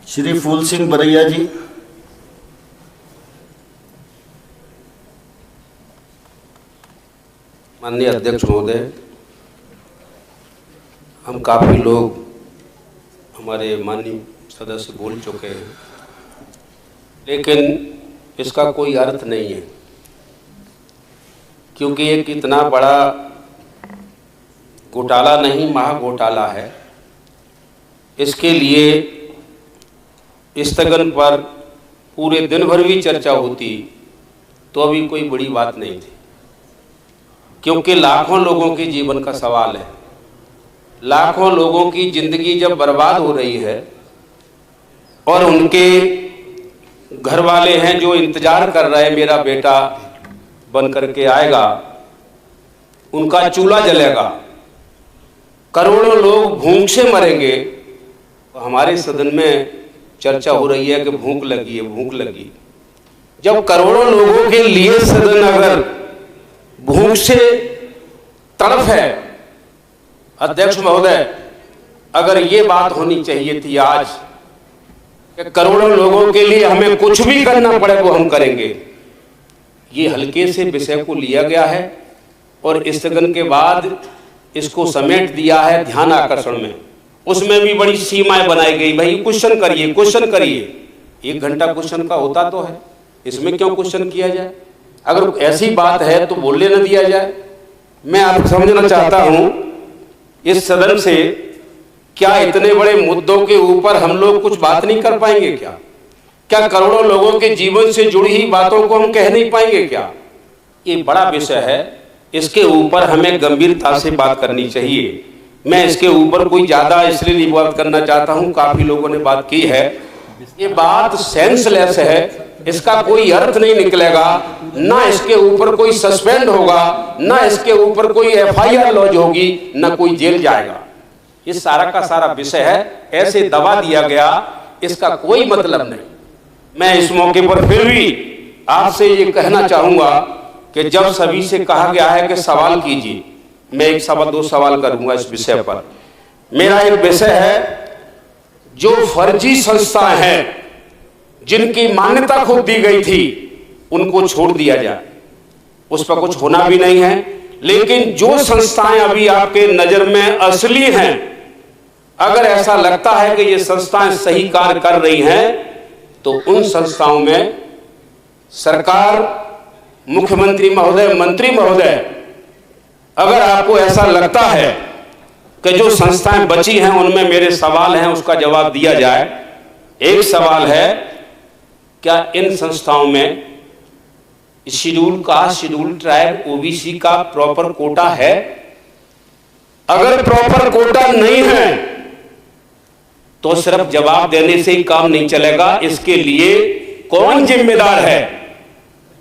श्री फूल सिंह बरैया जी। माननीय अध्यक्ष महोदय, हम काफ़ी लोग हमारे माननीय सदस्य बोल चुके हैं, लेकिन इसका कोई अर्थ नहीं है, क्योंकि एक इतना बड़ा घोटाला नहीं महाघोटाला है। इसके लिए स्थगन पर पूरे दिन भर भी चर्चा होती तो अभी कोई बड़ी बात नहीं थी, क्योंकि लाखों लोगों के जीवन का सवाल है। लाखों लोगों की जिंदगी जब बर्बाद हो रही है और उनके घर वाले हैं जो इंतजार कर रहे हैं मेरा बेटा बन करके आएगा, उनका चूल्हा जलेगा, करोड़ों लोग भूख से मरेंगे, तो हमारे सदन में चर्चा हो रही है कि भूख लगी है, भूख लगी। जब करोड़ों लोगों के लिए सदन अगर भूख से तड़फ है, अध्यक्ष महोदय, अगर ये बात होनी चाहिए थी आज कि करोड़ों लोगों के लिए हमें कुछ भी करना पड़े वो हम करेंगे। ये हल्के से विषय को लिया गया है और स्थगन के बाद इसको समेट दिया है ध्यान आकर्षण में। उसमें भी बड़ी सीमाएं बनाई गई, भाई क्वेश्चन करिए, क्वेश्चन करिए। 1 घंटा क्वेश्चन का होता तो है, इसमें क्यों क्वेश्चन किया जाए? अगर ऐसी बात है तो बोलने न दिया जाए। मैं आप समझना चाहता हूं, इस सदन से क्या इतने बड़े मुद्दों के ऊपर हम लोग कुछ बात नहीं कर पाएंगे क्या? क्या करोड़ों लोगों के जीवन से जुड़ी ही बातों को हम कह नहीं पाएंगे क्या? ये बड़ा विषय है, इसके ऊपर हमें गंभीरता से बात करनी चाहिए। मैं इसके ऊपर कोई ज्यादा इसलिए नहीं बात करना चाहता हूं, काफी लोगों ने बात की है। ये बात सेंसलेस है, इसका कोई अर्थ नहीं निकलेगा, ना इसके ऊपर कोई सस्पेंड होगा, ना इसके ऊपर कोई FIR लॉन्च होगी, ना कोई जेल जाएगा। ये सारा का सारा विषय है, ऐसे दबा दिया गया, इसका कोई मतलब नहीं। मैं इस मौके पर फिर भी आपसे ये कहना चाहूंगा कि जब सभी से कहा गया है कि सवाल कीजिए, मैं 1 सवा 2 सवाल करूंगा इस विषय पर। मेरा एक विषय है, जो फर्जी संस्थाएं हैं जिनकी मान्यता खुद दी गई थी उनको छोड़ दिया जाए, उस पर कुछ होना भी नहीं है। लेकिन जो संस्थाएं अभी आपके नजर में असली हैं, अगर ऐसा लगता है कि ये संस्थाएं सही कार्य कर रही हैं, तो उन संस्थाओं में सरकार, मुख्यमंत्री महोदय, मंत्री महोदय, अगर आपको ऐसा लगता है कि जो संस्थाएं बची हैं उनमें मेरे सवाल हैं, उसका जवाब दिया जाए। एक सवाल है, क्या इन संस्थाओं में schedule caste, schedule tribe, OBC का प्रॉपर कोटा है? अगर प्रॉपर कोटा नहीं है तो सिर्फ जवाब देने से ही काम नहीं चलेगा। इसके लिए कौन जिम्मेदार है,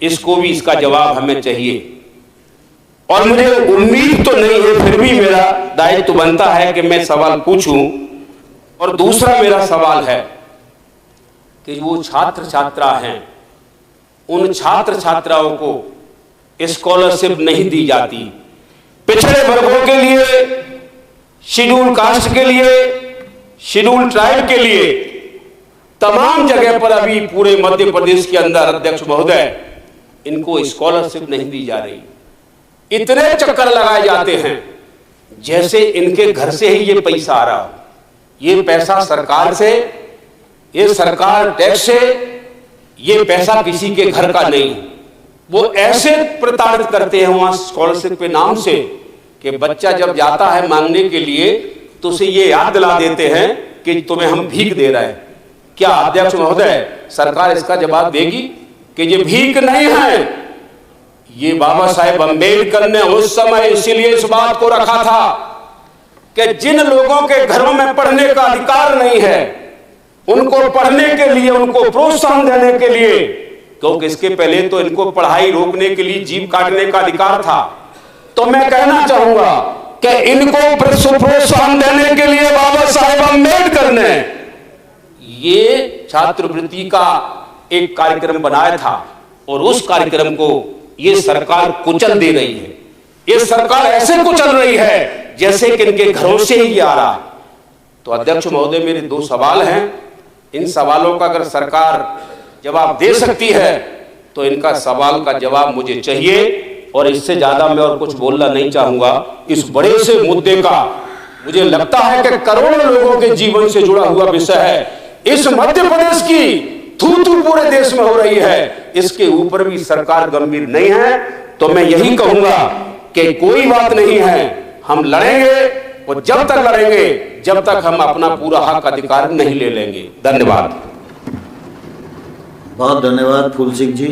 इसको भी इसका जवाब हमें चाहिए। और मुझे उम्मीद तो नहीं है, फिर भी मेरा दायित्व बनता है कि मैं सवाल पूछूं। और दूसरा मेरा सवाल है कि वो छात्र छात्रा हैं, उन छात्र छात्राओं को स्कॉलरशिप नहीं दी जाती। पिछड़े वर्गों के लिए, शेड्यूल कास्ट के लिए, शेड्यूल ट्राइब के लिए तमाम जगह पर अभी पूरे मध्य प्रदेश के अंदर अध्यक्ष महोदय इनको स्कॉलरशिप नहीं दी जा रही। इतने चक्कर लगाए जाते हैं जैसे इनके घर से ही ये पैसा आ रहा हो। ये पैसा सरकार से, ये सरकार टैक्स से, ये पैसा किसी के घर का नहीं। वो ऐसे प्रताड़ित करते हैं वहां स्कॉलरशिप के नाम से कि बच्चा जब जाता है मांगने के लिए तो उसे ये याद दिला देते हैं कि तुम्हें हम भीख दे रहे हैं। क्या अध्यक्ष महोदय सरकार इसका जवाब देगी कि ये भीख नहीं है? ये बाबा साहेब अम्बेडकर ने उस समय इसीलिए इस बात को रखा था कि जिन लोगों के घरों में पढ़ने का अधिकार नहीं है, उनको पढ़ने के लिए, उनको प्रोत्साहन देने के लिए, क्योंकि इसके पहले तो इनको पढ़ाई रोकने के लिए जीभ काटने का अधिकार था। तो मैं कहना चाहूंगा कि इनको प्रोत्साहन देने के लिए बाबा साहेब अम्बेडकर ने ये छात्रवृत्ति का एक कार्यक्रम बनाया था और उस कार्यक्रम को ये सरकार कुचल दे रही है। ये सरकार ऐसे कुचल रही है जैसे कि इनके घरों से ही आ रहा। तो अध्यक्ष महोदय मेरे 2 सवाल हैं। इन सवालों का अगर सरकार जवाब दे सकती है तो इनका सवाल का जवाब मुझे चाहिए। और इससे ज्यादा मैं और कुछ बोलना नहीं चाहूंगा। इस बड़े से मुद्दे का मुझे लगता है कि करोड़ों लोगों के जीवन से जुड़ा हुआ विषय है। इस मध्य प्रदेश की थू पूरे देश में हो रही है, इसके ऊपर भी सरकार गंभीर नहीं है। तो मैं यही कहूंगा कि कोई बात नहीं है, हम लड़ेंगे और जब तक लड़ेंगे जब तक हम अपना पूरा हक अधिकार नहीं ले लेंगे। धन्यवाद। बहुत धन्यवाद फूल सिंह जी।